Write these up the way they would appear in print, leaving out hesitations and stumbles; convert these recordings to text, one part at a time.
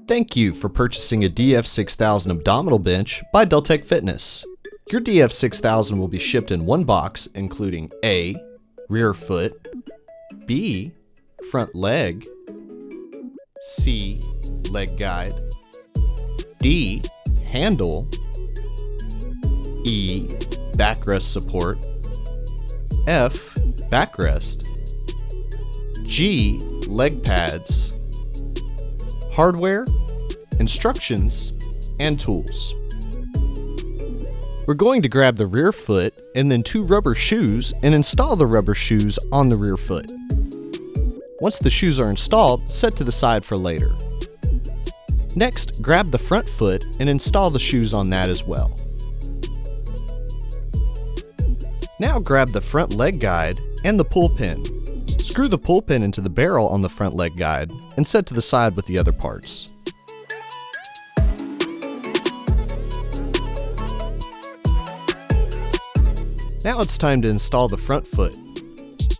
Thank you for purchasing a DF6000 abdominal bench by Deltech Fitness. Your DF6000 will be shipped in one box including A. Rear foot, B. Front leg, C. Leg guide, D. Handle, E. Backrest support, F. Backrest, G. Leg pads, hardware, instructions, and tools. We're going to grab the rear foot and then 2 rubber shoes and install the rubber shoes on the rear foot. Once the shoes are installed, set to the side for later. Next, grab the front foot and install the shoes on that as well. Now grab the front leg guide and the pull pin. Screw the pull pin into the barrel on the front leg guide and set to the side with the other parts. Now it's time to install the front foot.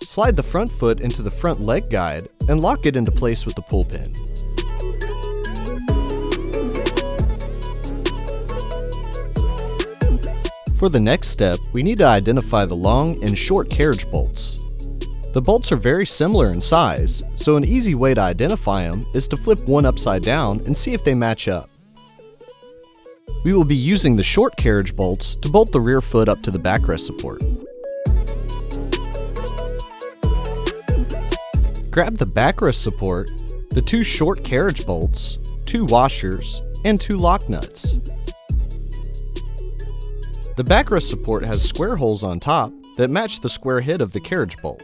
Slide the front foot into the front leg guide and lock it into place with the pull pin. For the next step, we need to identify the long and short carriage bolts. The bolts are very similar in size, so an easy way to identify them is to flip one upside down and see if they match up. We will be using the short carriage bolts to bolt the rear foot up to the backrest support. Grab the backrest support, the 2 short carriage bolts, 2 washers, and 2 lock nuts. The backrest support has square holes on top that match the square head of the carriage bolt.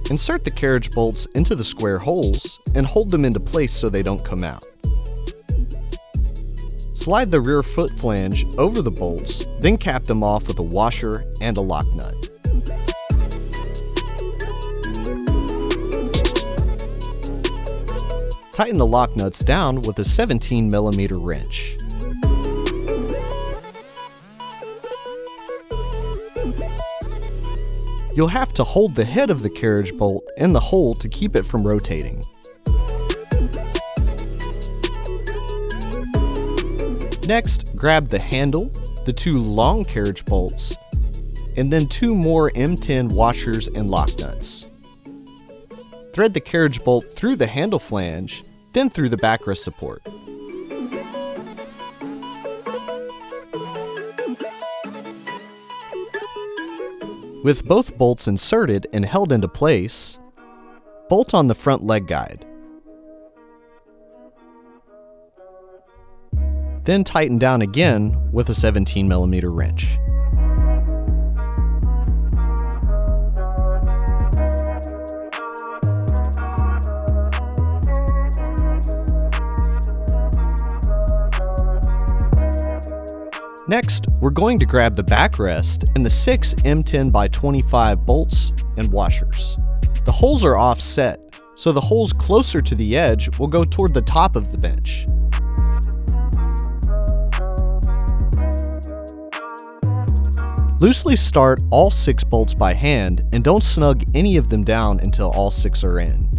Insert the carriage bolts into the square holes and hold them into place so they don't come out. Slide the rear foot flange over the bolts, then cap them off with a washer and a lock nut. Tighten the lock nuts down with a 17mm wrench. You'll have to hold the head of the carriage bolt in the hole to keep it from rotating. Next, grab the handle, the 2 long carriage bolts, and then 2 more M10 washers and lock nuts. Thread the carriage bolt through the handle flange, then through the backrest support. With both bolts inserted and held into place, bolt on the front leg guide. Then tighten down again with a 17mm wrench. Next, we're going to grab the backrest and the 6 M10x25 bolts and washers. The holes are offset, so the holes closer to the edge will go toward the top of the bench. Loosely start all 6 bolts by hand and don't snug any of them down until all 6 are in.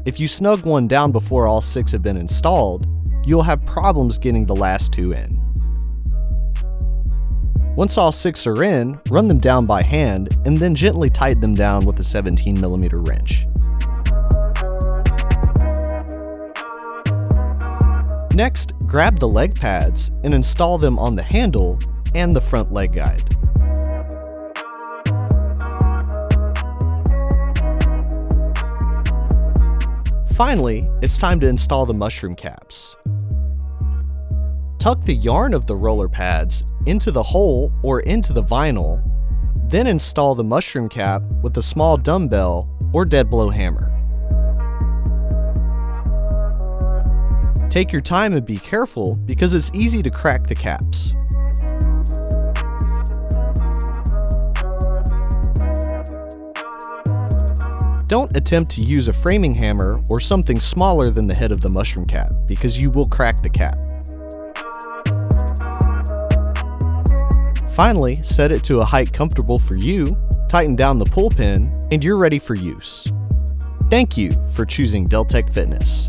If you snug one down before all 6 have been installed, you'll have problems getting the last 2 in. Once all 6 are in, run them down by hand and then gently tighten them down with a 17mm wrench. Next, grab the leg pads and install them on the handle and the front leg guide. Finally, it's time to install the mushroom caps. Tuck the yarn of the roller pads into the hole or into the vinyl, then install the mushroom cap with a small dumbbell or dead blow hammer. Take your time and be careful because it's easy to crack the caps. Don't attempt to use a framing hammer or something smaller than the head of the mushroom cap because you will crack the cap. Finally, set it to a height comfortable for you tighten down the pull pin, and you're ready for use. Thank you for choosing Deltech Fitness.